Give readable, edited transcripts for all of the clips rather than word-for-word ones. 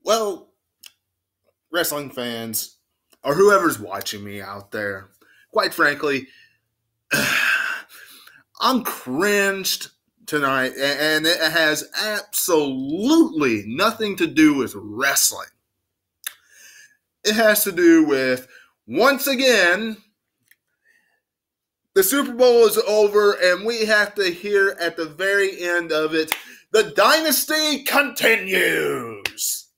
Well, wrestling fans, or whoever's watching me out there, quite frankly, I'm cringed tonight, and it has absolutely nothing to do with wrestling. It has to do with, once again, the Super Bowl is over, and we have to hear at the very end of it, the dynasty continues.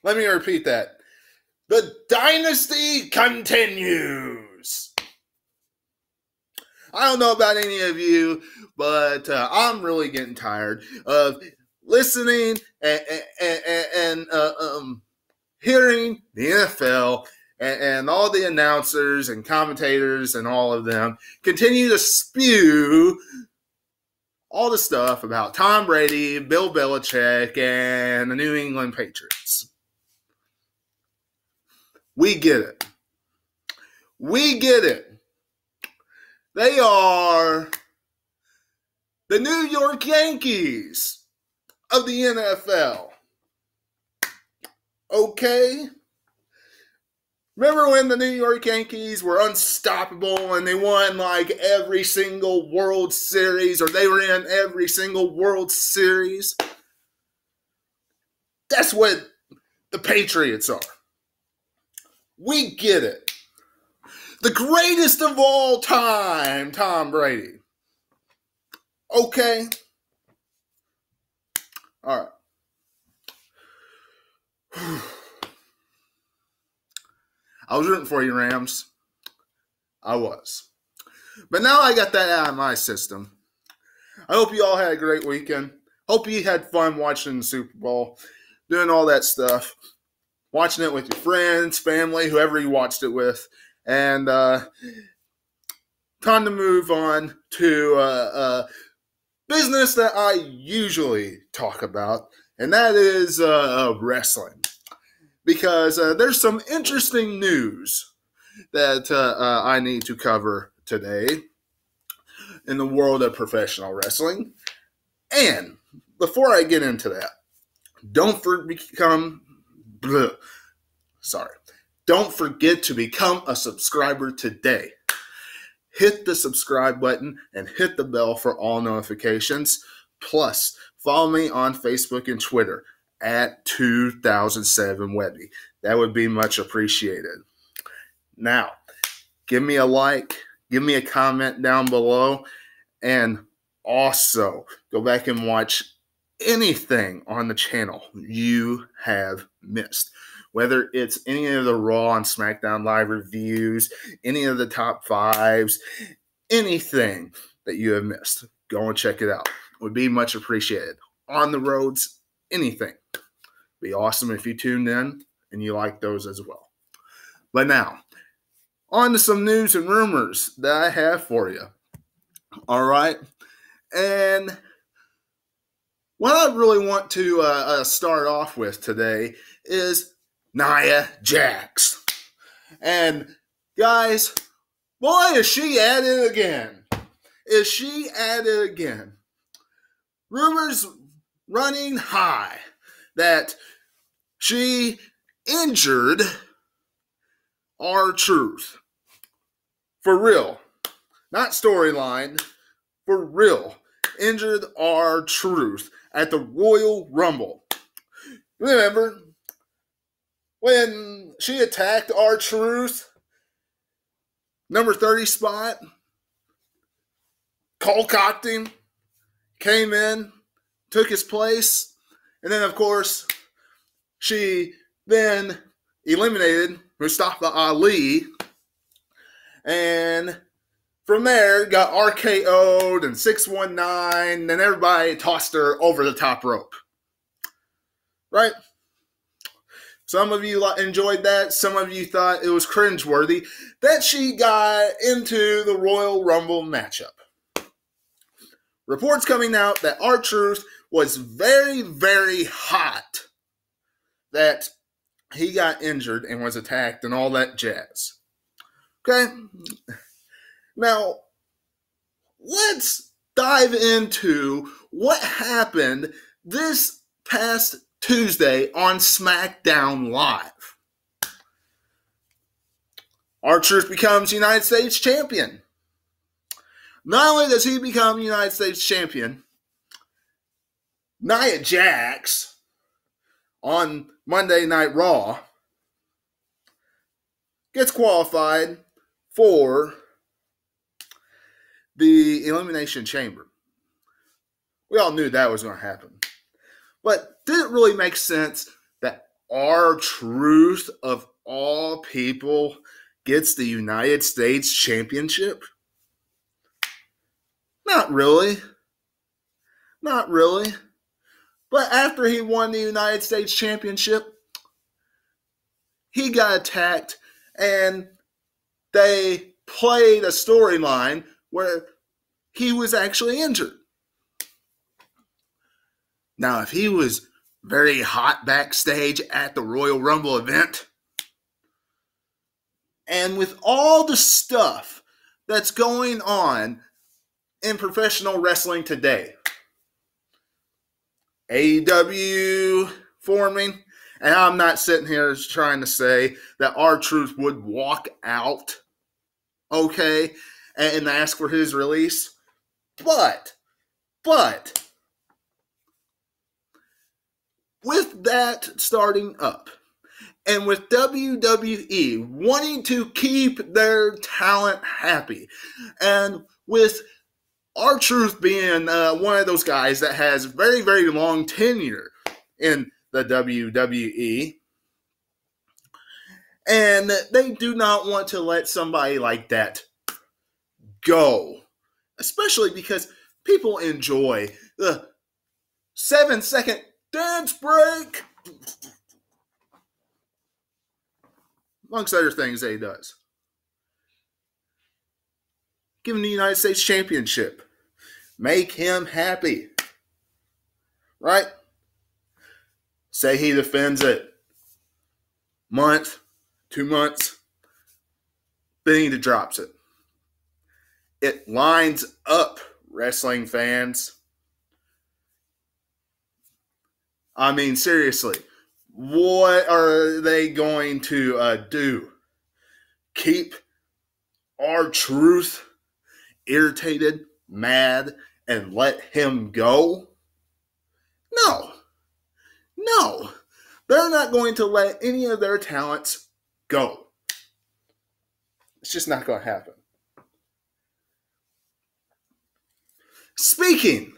Let me repeat that. The dynasty continues. I don't know about any of you, but I'm really getting tired of listening and hearing the NFL and all the announcers and commentators and all of them continue to spew all the stuff about Tom Brady, Bill Belichick, and the New England Patriots. We get it. We get it. They are the New York Yankees of the NFL. Okay? Remember when the New York Yankees were unstoppable and they won like every single World Series, or they were in every single World Series? That's what the Patriots are. We get it. The greatest of all time, Tom Brady. Okay? All right. I was rooting for you, Rams. I was. But now I got that out of my system. I hope you all had a great weekend. Hope you had fun watching the Super Bowl, doing all that stuff, watching it with your friends, family, whoever you watched it with. And time to move on to business that I usually talk about, and that is wrestling. Because there's some interesting news that I need to cover today in the world of professional wrestling. And before I get into that, don't forget to become a subscriber today. Hit the subscribe button and hit the bell for all notifications. Plus, follow me on Facebook and Twitter at 2007 Webby. That would be much appreciated. Now, give me a like, give me a comment down below, and also go back and watch anything on the channel you have missed. Whether it's any of the Raw and SmackDown Live reviews, any of the top fives, anything that you have missed, go and check it out. It would be much appreciated. On the roads, anything. Be awesome if you tuned in and you like those as well. But now, on to some news and rumors that I have for you. All right? And what I really want to start off with today is Nia Jax. And guys, boy, is she at it again. Is she at it again? Rumors running high that she injured R-Truth. For real. Not storyline. For real. Injured R-Truth at the Royal Rumble. Remember when she attacked R-Truth? Number 30 spot. Colcocked him. Came in. Took his place. And then, of course, she then eliminated Mustafa Ali, and from there got RKO'd and 619, and everybody tossed her over the top rope. Right? Some of you enjoyed that. Some of you thought it was cringeworthy that she got into the Royal Rumble matchup. Reports coming out that R-Truth was very, very hot that he got injured and was attacked and all that jazz. Okay? Now, let's dive into what happened this past Tuesday on SmackDown Live. R-Truth becomes United States champion. Not only does he become United States champion, Nia Jax on Monday Night Raw gets qualified for the Elimination Chamber. We all knew that was going to happen. But did it really make sense that R-Truth, of all people, gets the United States Championship? Not really. Not really. But after he won the United States Championship, he got attacked, and they played a storyline where he was actually injured. Now, if he was very hot backstage at the Royal Rumble event, and with all the stuff that's going on in professional wrestling today, AEW forming, and I'm not sitting here trying to say that R-Truth would walk out, okay, and ask for his release, but with that starting up, and with WWE wanting to keep their talent happy, and with R-Truth being one of those guys that has very, very long tenure in the WWE, and they do not want to let somebody like that go, especially because people enjoy the 7-second dance break, amongst other things that he does. Give him the United States Championship. Make him happy. Right? Say he defends it. Month, 2 months. Then he drops it. It lines up, wrestling fans. I mean, seriously, what are they going to do? Keep R-Truth irritated, mad, and let him go? No. They're not going to let any of their talents go. It's just not going to happen. Speaking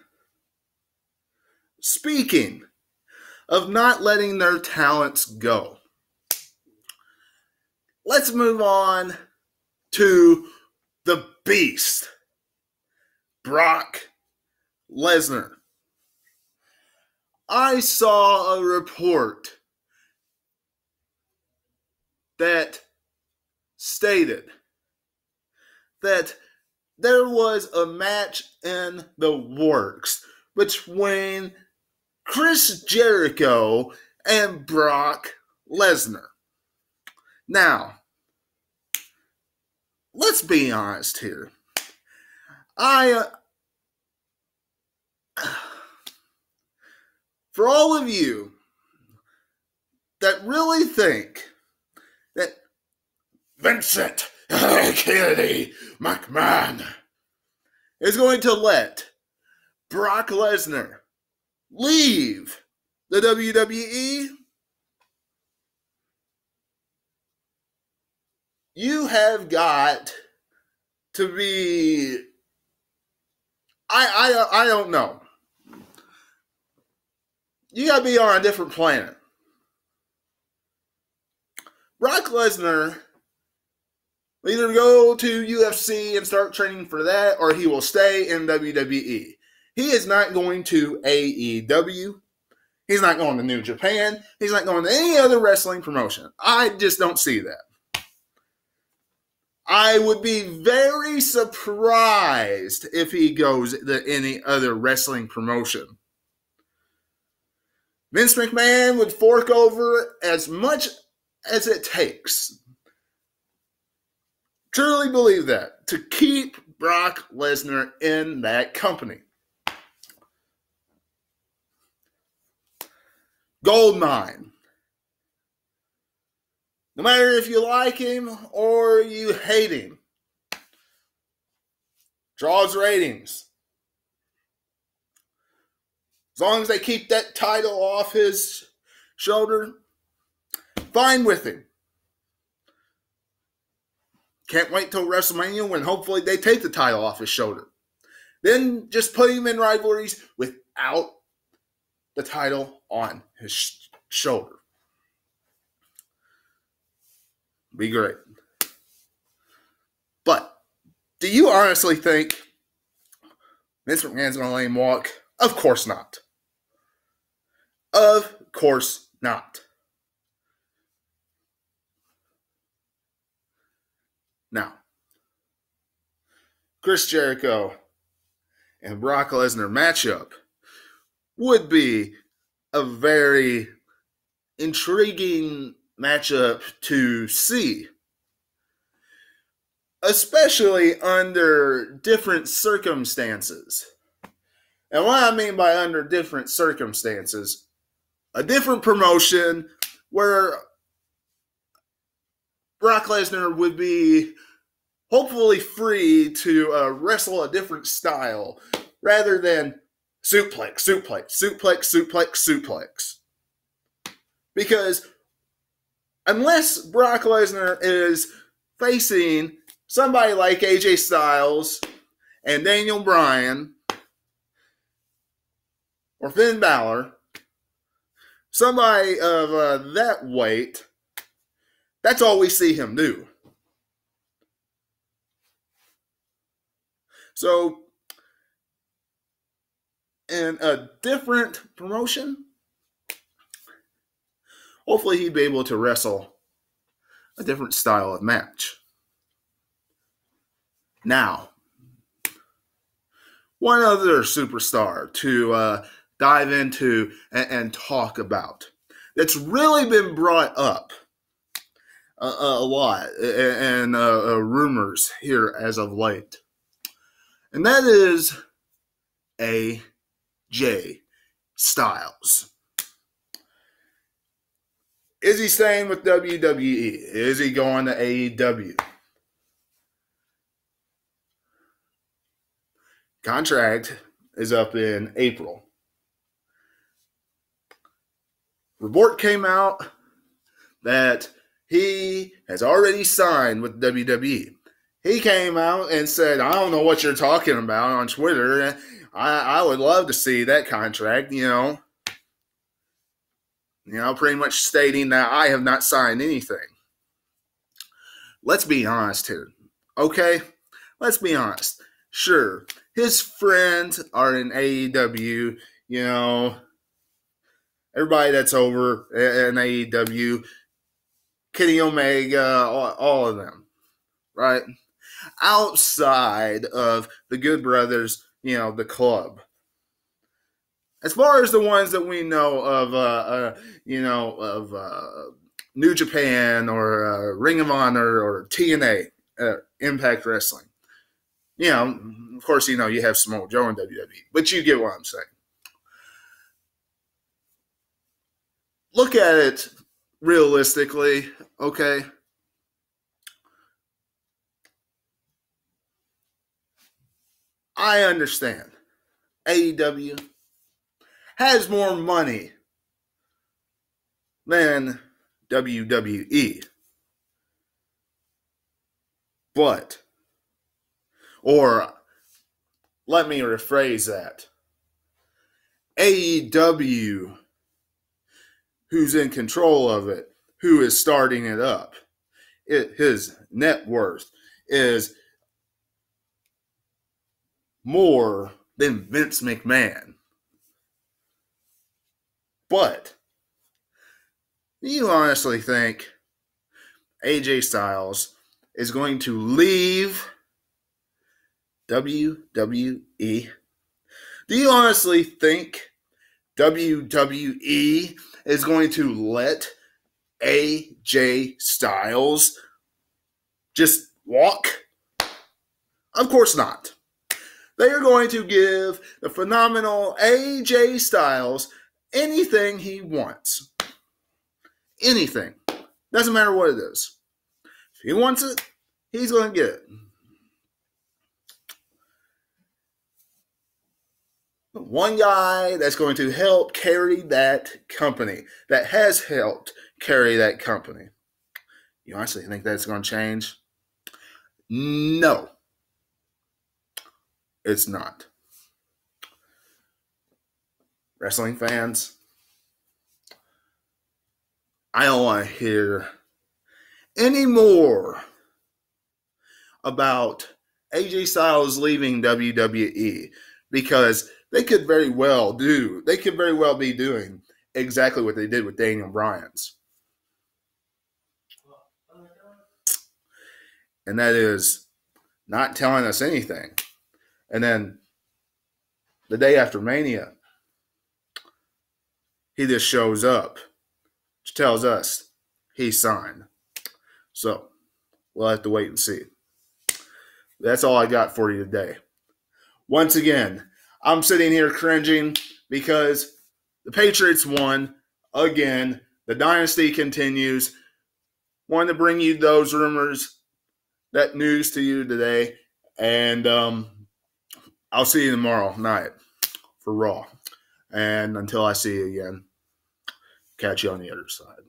of not letting their talents go, let's move on to the Beast, Brock Lesnar. I saw a report that stated that there was a match in the works between Chris Jericho and Brock Lesnar. Now, let's be honest here. For all of you that really think that Vincent Kennedy McMahon is going to let Brock Lesnar leave the WWE, you have got to be, I don't know. You got to be on a different planet. Brock Lesnar will either go to UFC and start training for that, or he will stay in WWE. He is not going to AEW. He's not going to New Japan. He's not going to any other wrestling promotion. I just don't see that. I would be very surprised if he goes to any other wrestling promotion. Vince McMahon would fork over as much as it takes. Truly believe that, to keep Brock Lesnar in that company. gold mine. No matter if you like him or you hate him. Draws ratings. As long as they keep that title off his shoulder, fine with him. Can't wait till WrestleMania when hopefully they take the title off his shoulder. Then just put him in rivalries without the title on his shoulder. Be great. But do you honestly think Vince McMahon's going to let him walk? Of course not. Of course not. Now, Chris Jericho and Brock Lesnar matchup would be a very intriguing matchup to see, especially under different circumstances. And what I mean by under different circumstances, a different promotion where Brock Lesnar would be hopefully free to wrestle a different style rather than suplex, suplex, suplex, suplex, suplex. Because unless Brock Lesnar is facing somebody like AJ Styles and Daniel Bryan or Finn Balor, somebody of that weight, that's all we see him do. So, in a different promotion, hopefully he'd be able to wrestle a different style of match. Now, one other superstar to dive into and talk about that's really been brought up a lot and rumors here as of late. And that is AJ Styles. Is he staying with WWE? Is he going to AEW? Contract is up in April. Report came out that he has already signed with WWE. He came out and said, I don't know what you're talking about on Twitter. I would love to see that contract, pretty much stating that I have not signed anything. Let's be honest here, okay? Let's be honest. Sure, his friends are in AEW, everybody that's over in AEW, Kenny Omega, all of them, right? Outside of the Good Brothers, the club. As far as the ones that we know of, New Japan or Ring of Honor or TNA, Impact Wrestling. Of course, you have Samoa Joe in WWE, but you get what I'm saying. Look at it realistically, okay? I understand. AEW has more money than WWE. But, or let me rephrase that. AEW, who's in control of it, who is starting it up, his net worth is more than Vince McMahon. But, do you honestly think AJ Styles is going to leave WWE? Do you honestly think WWE is going to let AJ Styles just walk? Of course not. They are going to give the phenomenal AJ Styles anything he wants. Anything. Doesn't matter what it is. If he wants it, he's going to get it. One guy that's going to help carry that company, that has helped carry that company. You honestly think that's going to change? No, it's not. Wrestling fans, I don't want to hear any more about AJ Styles leaving WWE, because they could very well be doing exactly what they did with Daniel Bryan's. And that is not telling us anything. And then the day after Mania, he just shows up, which tells us he signed. So we'll have to wait and see. That's all I got for you today. Once again, I'm sitting here cringing because the Patriots won again. The dynasty continues. Wanted to bring you those rumors, that news to you today. And I'll see you tomorrow night for Raw. And until I see you again, catch you on the other side.